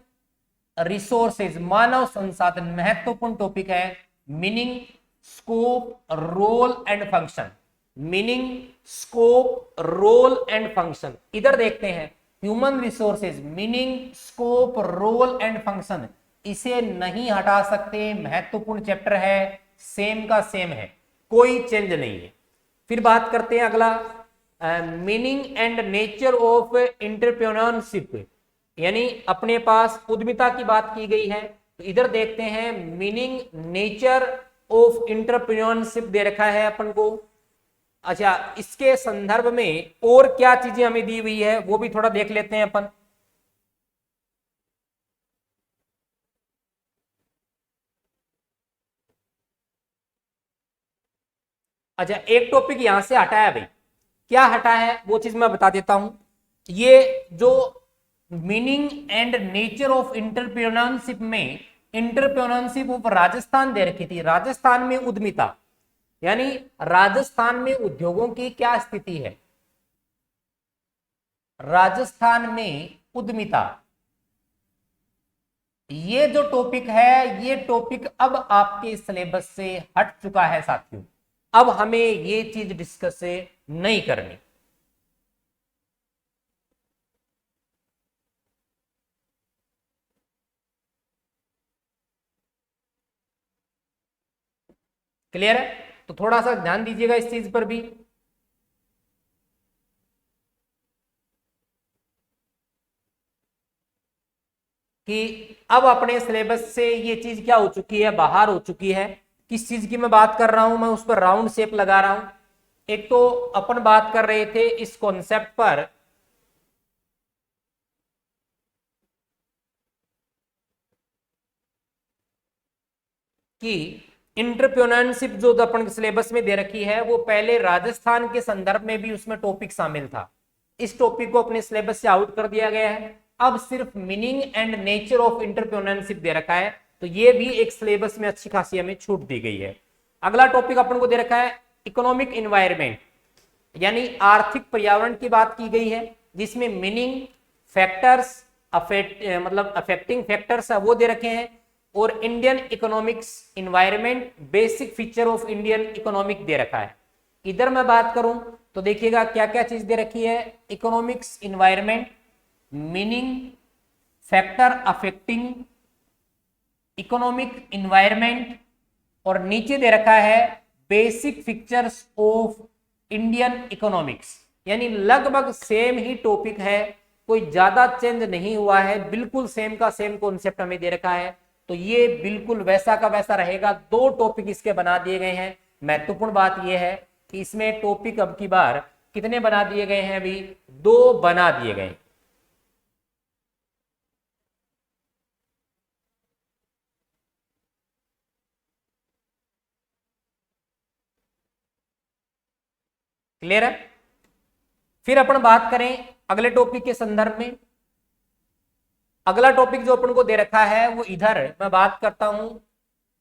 रिसोर्सेज, मानव संसाधन। महत्वपूर्ण टॉपिक है। Meaning, scope, role and function. Meaning, scope, role and function. इधर देखते हैं human resources, meaning, scope, role and function, इसे नहीं हटा सकते, महत्वपूर्ण चैप्टर है, सेम का सेम है, कोई चेंज नहीं है। फिर बात करते हैं अगला, meaning and nature of entrepreneurship, यानी अपने पास उद्यमिता की बात की गई है। तो इधर देखते हैं मीनिंग, नेचर ऑफ एंटरप्रेन्योरशिप दे रखा है अपन को। अच्छा, इसके संदर्भ में और क्या चीजें हमें दी हुई है वो भी थोड़ा देख लेते हैं अपन। अच्छा, एक टॉपिक यहां से हटाया भाई, क्या हटा है वो चीज मैं बता देता हूं। ये जो meaning and nature of entrepreneurship में एंटरप्रेन्योरशिप ऑफ राजस्थान दे रखी थी। राजस्थान में उद्यमिता, यानी राजस्थान में उद्योगों की क्या स्थिति है, राजस्थान में उद्यमिता, ये जो टॉपिक है ये टॉपिक अब आपके सिलेबस से हट चुका है साथियों। अब हमें ये चीज डिस्कस नहीं करनी। क्लियर है? तो थोड़ा सा ध्यान दीजिएगा इस चीज पर भी। कि अब अपने सिलेबस से ये चीज क्या हो चुकी है, बाहर हो चुकी है। किस चीज की मैं बात कर रहा हूं, मैं उस पर राउंड शेप लगा रहा हूं। एक तो अपन बात कर रहे थे इस कॉन्सेप्ट पर कि एंटरप्रेन्योरशिप जो अपन सिलेबस में दे रखी है वो पहले राजस्थान के संदर्भ में भी उसमें टॉपिक शामिल था। इस टॉपिक को अपने सिलेबस से आउट कर दिया गया है। अब सिर्फ meaning and nature of entrepreneurship दे रखा है, तो ये भी एक सिलेबस में अच्छी खासी हमें छूट दी गई है। अगला टॉपिक अपन को दे रखा है इकोनॉमिक एनवायरमेंट, यानी आर्थिक पर्यावरण की बात की गई है, जिसमें मीनिंग, फैक्टर्स, मतलब अफेक्टिंग फैक्टर्स वो दे रखे हैं, और Indian economics environment, basic feature of Indian economic दे रखा है। इधर मैं बात करूं तो देखिएगा क्या क्या चीज दे रखी है, economics environment, meaning, factor affecting economic environment, और नीचे दे रखा है basic features of Indian economics. यानी लगभग सेम ही टॉपिक है, कोई ज्यादा चेंज नहीं हुआ है, बिल्कुल सेम का सेम कॉन्सेप्ट हमें दे रखा है। तो ये बिल्कुल वैसा का वैसा रहेगा। 2 टॉपिक इसके बना दिए गए हैं। महत्वपूर्ण बात यह है कि इसमें टॉपिक अब की बार कितने बना दिए गए हैं, अभी 2 बना दिए गए। क्लियर है। फिर अपन बात करें अगले टॉपिक के संदर्भ में। अगला टॉपिक जो अपन को दे रखा है वो इधर मैं बात करता हूं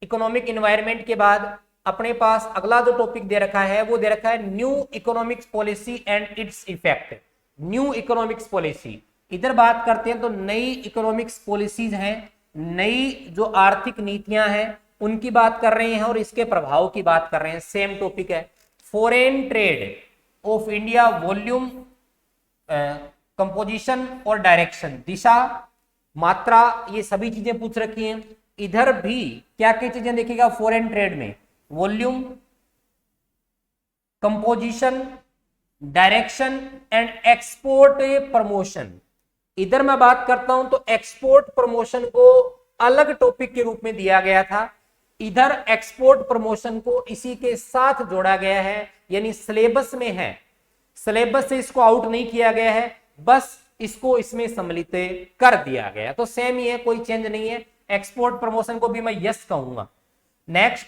इकोनॉमिक इन्वायरमेंट के बाद अपने पास अगला जो टॉपिक दे रखा है वो दे रखा है new economics policy and its effect. New economics policy, इधर बात करते हैं तो नई इकोनॉमिक्स पॉलिसीज हैं, नई जो आर्थिक नीतियां हैं उनकी बात कर रहे हैं और इसके प्रभाव की बात कर रहे हैं। सेम टॉपिक है। Foreign trade off India, volume, composition और डायरेक्शन, दिशा, मात्रा, ये सभी चीजें पूछ रखी हैं। इधर भी क्या क्या चीजें देखिएगा फॉरेन ट्रेड में, volume, composition, direction and export promotion. इधर मैं बात करता हूं तो एक्सपोर्ट प्रमोशन को अलग टॉपिक के रूप में दिया गया था, इधर एक्सपोर्ट प्रमोशन को इसी के साथ जोड़ा गया है, यानी सिलेबस में है, सिलेबस से इसको आउट नहीं किया गया है, बस इसको इसमें सम्मिलित कर दिया गया। तो सेम ही है, कोई चेंज नहीं है। एक्सपोर्ट प्रमोशन को भी मैं यस कहूंगा। Next,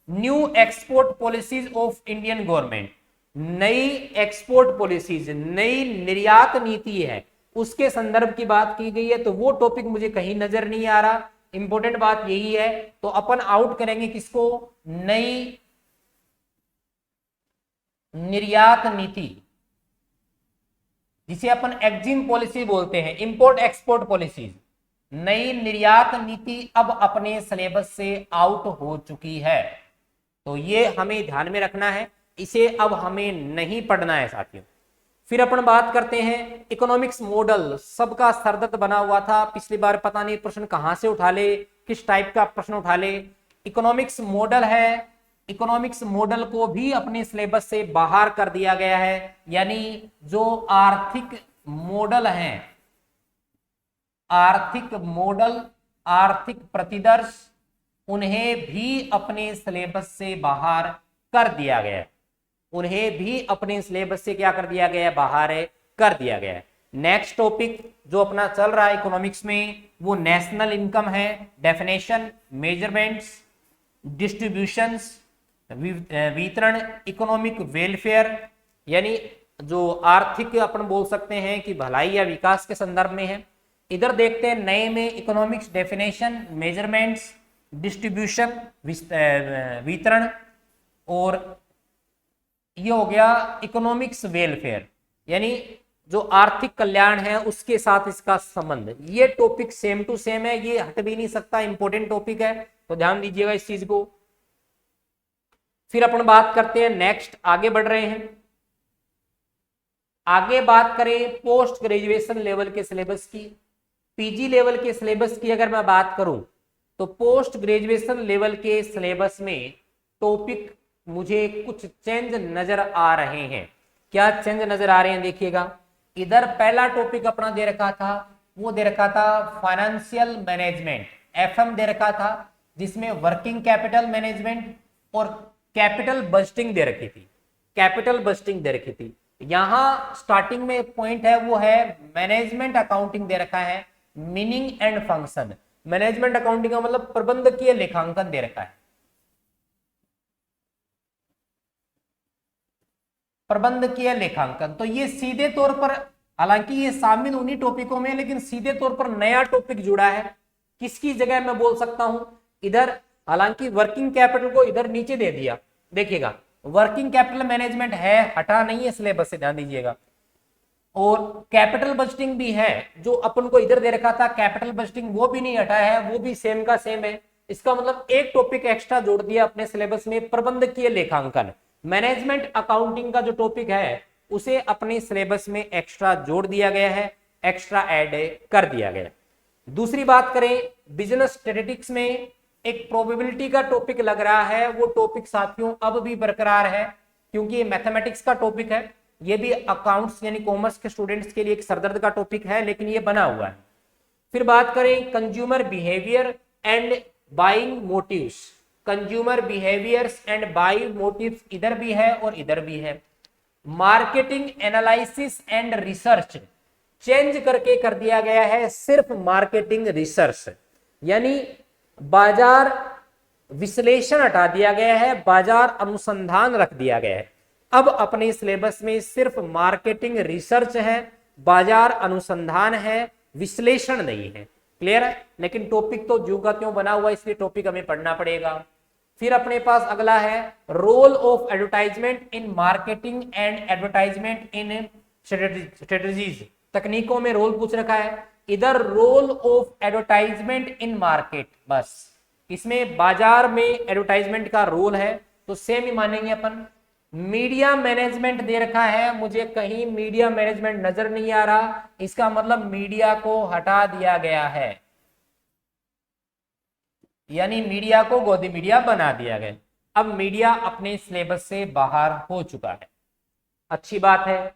new export policies of Indian government, नई एक्सपोर्ट पॉलिसीज, नई निर्यात नीति है, उसके संदर्भ की बात की गई है। तो वो टॉपिक मुझे कहीं नजर नहीं आ रहा, इंपॉर्टेंट बात यही है। तो अपन आउट करेंगे किसको, नई निर्यात नीति, जिसे अपन एक्जिम पॉलिसी बोलते हैं, इंपोर्ट एक्सपोर्ट पॉलिसीज। नई निर्यात नीति अब अपने सिलेबस से आउट हो चुकी है, तो ये हमें ध्यान में रखना है, इसे अब हमें नहीं पढ़ना है साथियों। फिर अपन बात करते हैं इकोनॉमिक्स मॉडल, सबका सरदर्द बना हुआ था पिछली बार, पता नहीं प्रश्न कहां से उठा ले, किस टाइप का प्रश्न उठा ले। इकोनॉमिक्स मॉडल है, इकोनॉमिक्स मॉडल को भी अपने सिलेबस से बाहर कर दिया गया है, यानी जो आर्थिक मॉडल हैं, आर्थिक मॉडल, आर्थिक प्रतिदर्श, उन्हें भी अपने सिलेबस से बाहर कर दिया गया है, उन्हें भी अपने सिलेबस से क्या कर दिया गया है, बाहर कर दिया गया है। नेक्स्ट टॉपिक जो अपना चल रहा है इकोनॉमिक्स में वो नेशनल इनकम है, डेफिनेशन, मेजरमेंट्स, डिस्ट्रीब्यूशंस, वितरण, इकोनॉमिक वेलफेयर, यानी जो आर्थिक अपन बोल सकते हैं कि भलाई या विकास के संदर्भ में है। इधर देखते हैं नए में इकोनॉमिक्स डेफिनेशन, मेजरमेंट्स, डिस्ट्रीब्यूशन, वितरण, और ये हो गया इकोनॉमिक्स वेलफेयर, यानी जो आर्थिक कल्याण है उसके साथ इसका संबंध। ये टॉपिक सेम टू सेम है, ये हट भी नहीं सकता, इंपॉर्टेंट टॉपिक है, तो ध्यान दीजिएगा इस चीज को। फिर अपन बात करते हैं नेक्स्ट, आगे बढ़ रहे हैं, आगे बात करें पोस्ट ग्रेजुएशन लेवल के सिलेबस की, पीजी लेवल के सिलेबस की अगर मैं बात करूं तो पोस्ट ग्रेजुएशन लेवल के सिलेबस में टॉपिक मुझे कुछ चेंज नजर आ रहे हैं। क्या चेंज नजर आ रहे हैं देखिएगा। इधर पहला टॉपिक अपना दे रखा था, वो दे रखा था फाइनेंशियल मैनेजमेंट, एफएम दे रखा था, जिसमें वर्किंग कैपिटल मैनेजमेंट और कैपिटल बजटिंग दे रखी थी, कैपिटल बजटिंग दे रखी थी। यहां स्टार्टिंग में पॉइंट है वो है मैनेजमेंट अकाउंटिंग दे रखा है, meaning and function. Management accounting का मतलब प्रबंधकीय लेखांकन दे रखा है, प्रबंधकीय लेखांकन। तो ये सीधे तौर पर, हालांकि ये शामिल उन्हीं टॉपिकों में, लेकिन सीधे तौर पर नया टॉपिक जुड़ा है। किसकी जगह मैं बोल सकता हूं, इधर हालांकि वर्किंग कैपिटल को इधर नीचे दे दिया, देखिएगा वर्किंग कैपिटल मैनेजमेंट है, हटा नहीं है सिलेबस से, ध्यान दीजिएगा। और कैपिटल बजटिंग भी है, जो अपन को इधर दे रखा था कैपिटल बजटिंग, वो भी नहीं हटा है, वो भी सेम का सेम है। इसका मतलब एक टॉपिक एक्स्ट्रा जोड़ दिया अपने सिलेबस में, प्रबंधकीय लेखांकन। मैनेजमेंट अकाउंटिंग का जो टॉपिक है उसे अपने सिलेबस में एक्स्ट्रा जोड़ दिया गया है, एक्स्ट्रा ऐड कर दिया गया है। दूसरी बात करें, बिजनेस स्टैटिस्टिक्स में एक प्रोबेबिलिटी का टॉपिक लग रहा है, वो टॉपिक साथियों अब भी बरकरार है, क्योंकि ये मैथमेटिक्स का टॉपिक है, ये भी अकाउंट्स यानी कॉमर्स के स्टूडेंट्स के लिए एक सरदर्द का टॉपिक है, लेकिन ये बना हुआ है। फिर बात करें consumer behaviour and buying motives, consumer behaviours and buying motives इधर भी है और इधर भी है। Marketing analysis and research change करके कर दिया गया है सिर्फ मार्केटिंग रिसर्च, यानी बाजार विश्लेषण हटा दिया गया है, बाजार अनुसंधान रख दिया गया है। अब अपने सिलेबस में सिर्फ मार्केटिंग रिसर्च है, बाजार अनुसंधान है, विश्लेषण नहीं है। क्लियर है? लेकिन टॉपिक तो ज्यों का त्यों बना हुआ, इसलिए टॉपिक हमें पढ़ना पड़ेगा। फिर अपने पास अगला है role of advertisement in marketing and advertisement in strategies, तकनीकों में रोल पूछ रखा है, इधर role of advertisement in market, बस इसमें बाजार में एडवर्टाइजमेंट का रोल है तो सेम ही मानेंगे अपन। मीडिया मैनेजमेंट दे रखा है, मुझे कहीं मीडिया मैनेजमेंट नजर नहीं आ रहा, इसका मतलब मीडिया को हटा दिया गया है, यानी मीडिया को गोदी मीडिया बना दिया गया। अब मीडिया अपने सिलेबस से बाहर हो चुका है, अच्छी बात है।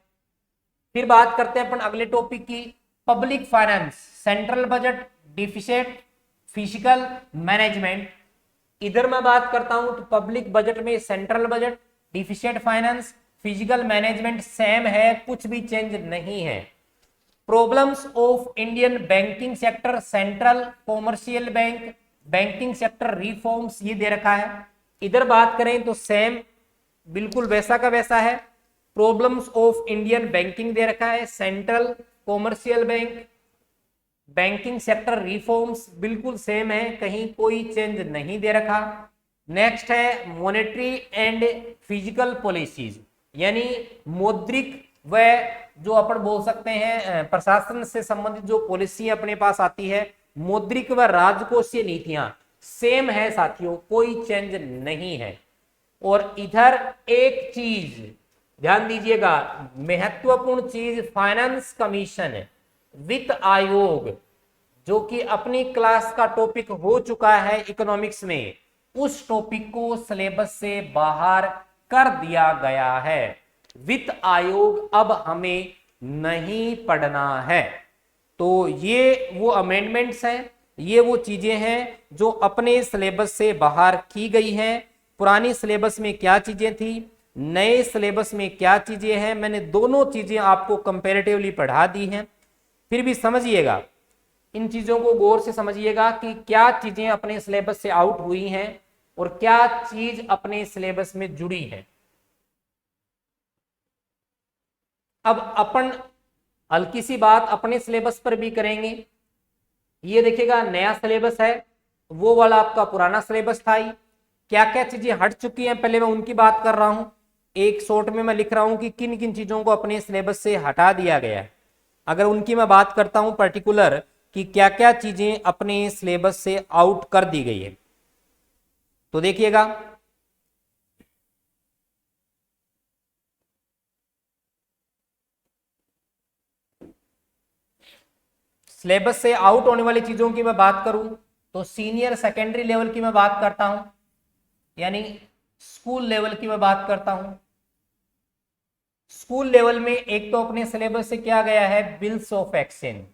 फिर बात करते हैं अपन अगले टॉपिक की, public finance, central budget, deficit, physical management. इधर मैं बात करता हूं तो पब्लिक बजट में central budget, deficit finance, physical management same है, कुछ भी चेंज नहीं है। Problems of Indian banking sector, central commercial bank, banking sector reforms, ये दे रखा है। इधर बात करें तो सेम बिल्कुल वैसा का वैसा है, प्रॉब्लम्स ऑफ इंडियन बैंकिंग दे रखा है, central commercial bank, banking sector reforms बिल्कुल सेम है, कहीं कोई चेंज नहीं दे रखा। नेक्स्ट है मॉनेटरी एंड फिजिकल पॉलिसीज, यानी मौद्रिक व जो अपन बोल सकते हैं प्रशासन से संबंधित जो पॉलिसी अपने पास आती है, मौद्रिक व राजकोषीय नीतियां सेम है साथियों, कोई चेंज नहीं है। और इधर एक चीज ध्यान दीजिएगा, महत्वपूर्ण चीज, फाइनेंस कमीशन, वित्त आयोग, जो कि अपनी क्लास का टॉपिक हो चुका है इकोनॉमिक्स में, उस टॉपिक को सिलेबस से बाहर कर दिया गया है। वित्त आयोग अब हमें नहीं पढ़ना है। तो ये वो अमेंडमेंट्स हैं, ये वो चीजें हैं जो अपने सिलेबस से बाहर की गई हैं। पुरानी सिलेबस में क्या चीजें थी, नए सिलेबस में क्या चीजें हैं, मैंने दोनों चीजें आपको कंपैरेटिवली पढ़ा दी हैं। फिर भी समझिएगा, इन चीजों को गौर से समझिएगा कि क्या चीजें अपने सिलेबस से आउट हुई हैं और क्या चीज अपने सिलेबस में जुड़ी है। अब अपन हल्की सी बात अपने सिलेबस पर भी करेंगे। ये देखिएगा नया सिलेबस है, वो वाला आपका पुराना सिलेबस था ही, क्या क्या चीजें हट चुकी हैं पहले मैं उनकी बात कर रहा हूं। एक शॉर्ट में मैं लिख रहा हूं कि किन किन चीजों को अपने सिलेबस से हटा दिया गया है। अगर उनकी मैं बात करता हूं पर्टिकुलर कि क्या क्या चीजें अपने सिलेबस से आउट कर दी गई है, तो देखिएगा सिलेबस से आउट होने वाली चीजों की मैं बात करूं तो सीनियर सेकेंडरी लेवल की मैं बात करता हूं, यानी स्कूल लेवल की मैं बात करता हूं। स्कूल लेवल में एक तो अपने सिलेबस से क्या गया है, bills of exchange,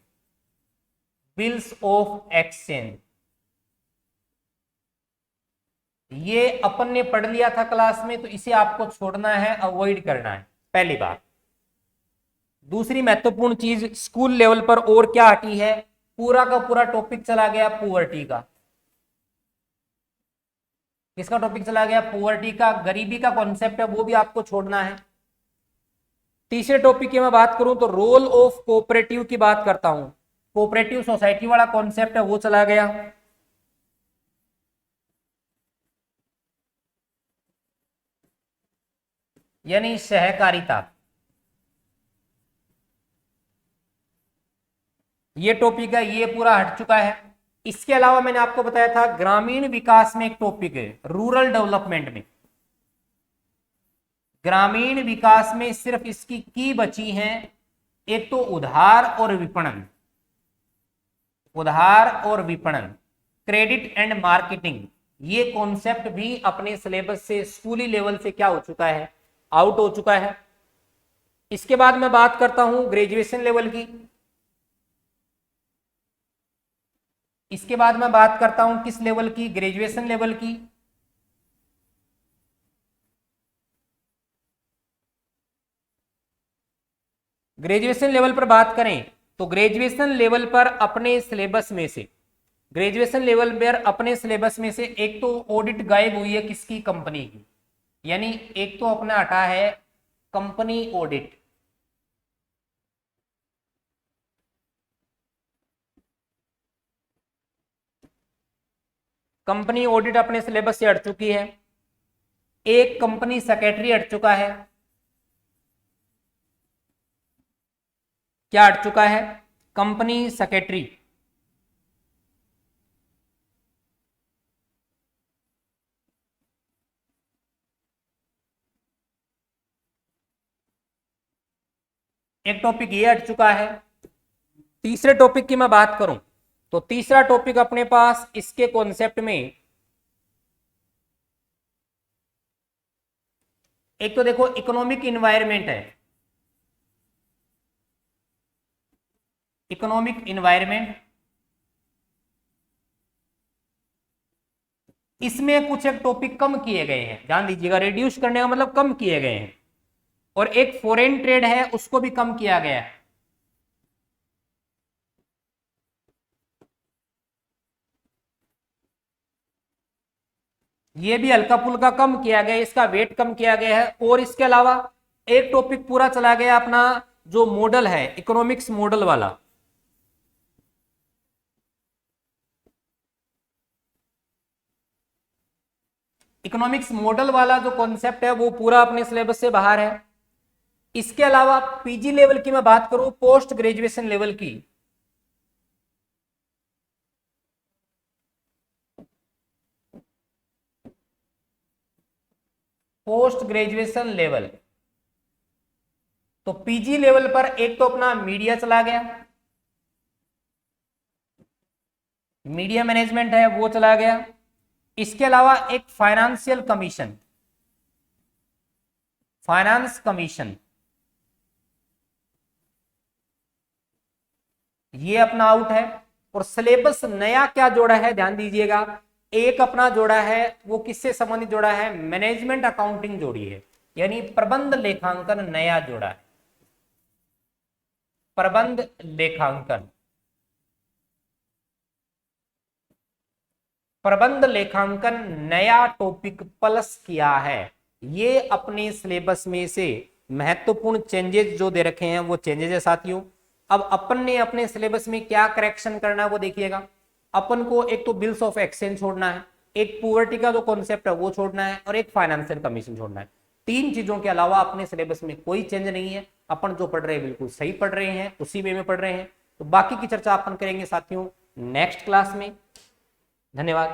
bills of exchange, ये अपन ने पढ़ लिया था क्लास में, तो इसे आपको छोड़ना है, अवॉइड करना है, पहली बात। दूसरी महत्वपूर्ण चीज, स्कूल लेवल पर और क्या हटी है, पूरा का पूरा टॉपिक चला गया पुअर्टी का। किसका टॉपिक चला गया, पुअर्टी का, गरीबी का कॉन्सेप्ट है वो भी आपको छोड़ना है। तीसरे टॉपिक की मैं बात करूं तो रोल ऑफ कोऑपरेटिव की बात करता हूं, कोऑपरेटिव सोसाइटी वाला कॉन्सेप्ट है वो चला गया। यानी सहकारिता, ये टॉपिक है, ये पूरा हट चुका है। इसके अलावा मैंने आपको बताया था ग्रामीण विकास में एक टॉपिक है, रूरल डेवलपमेंट में, ग्रामीण विकास में सिर्फ इसकी की बची हैं, एक तो उधार और विपणन, उधार और विपणन, क्रेडिट एंड मार्केटिंग। ये कॉन्सेप्ट भी अपने सिलेबस से स्कूली लेवल से क्या हो चुका है, आउट हो चुका है। इसके बाद मैं बात करता हूं ग्रेजुएशन लेवल की। इसके बाद मैं बात करता हूं किस लेवल की, ग्रेजुएशन लेवल की। ग्रेजुएशन लेवल पर बात करें तो ग्रेजुएशन लेवल पर अपने सिलेबस में से, ग्रेजुएशन लेवल पर अपने सिलेबस में से एक तो ऑडिट गायब हुई है किसकी, कंपनी की, यानी एक तो अपना हटा है कंपनी ऑडिट। कंपनी ऑडिट अपने सिलेबस से हट चुकी है। एक कंपनी सेक्रेटरी हट चुका है। क्या हट चुका है, कंपनी सेक्रेटरी। एक टॉपिक ये हट चुका है। तीसरे टॉपिक की मैं बात करूं तो तीसरा टॉपिक अपने पास इसके कॉन्सेप्ट में, एक तो देखो इकोनॉमिक इन्वायरमेंट है, इकोनॉमिक इन्वायरमेंट। इसमें कुछ एक टॉपिक कम किए गए हैं, ध्यान दीजिएगा, रिड्यूस करने का मतलब कम किए गए हैं। और एक फॉरेन ट्रेड है उसको भी कम किया गया है। ये भी हल्का फुल्का कम किया गया है, इसका वेट कम किया गया है। और इसके अलावा एक टॉपिक पूरा चला गया अपना जो मॉडल है, इकोनॉमिक्स मॉडल वाला। इकोनॉमिक्स मॉडल वाला जो कॉन्सेप्ट है वो पूरा अपने सिलेबस से बाहर है। इसके अलावा पीजी लेवल की मैं बात करूं, पोस्ट ग्रेजुएशन लेवल की, पोस्ट ग्रेजुएशन लेवल, तो पीजी लेवल पर एक तो अपना मीडिया चला गया, मीडिया मैनेजमेंट है वो चला गया। इसके अलावा एक फाइनेंशियल कमीशन, फाइनेंस कमीशन, ये अपना आउट है। और सिलेबस नया क्या जोड़ा है, ध्यान दीजिएगा, एक अपना जोड़ा है, वो किससे संबंधित जोड़ा है, मैनेजमेंट अकाउंटिंग जोड़ी है, यानी प्रबंध लेखांकन नया जोड़ा है, प्रबंध लेखांकन, प्रबंध लेखांकन नया टॉपिक प्लस किया है। ये अपने सिलेबस में से महत्वपूर्ण चेंजेस जो दे रखे हैं वो चेंजेस है साथियों। अब अपन ने अपने सिलेबस में क्या करेक्शन करना है वो देखिएगा। अपन को एक तो बिल्स ऑफ एक्सचेंज छोड़ना है, एक पुअर्टी का जो कॉन्सेप्ट है वो छोड़ना है, और एक फाइनेंशियल कमीशन छोड़ना है। तीन चीजों के अलावा अपने सिलेबस में कोई चेंज नहीं है। अपन जो पढ़ रहे हैं बिल्कुल सही पढ़ रहे हैं, उसी वे में पढ़ रहे हैं। तो बाकी की चर्चा अपन करेंगे साथियों नेक्स्ट क्लास में। धन्यवाद।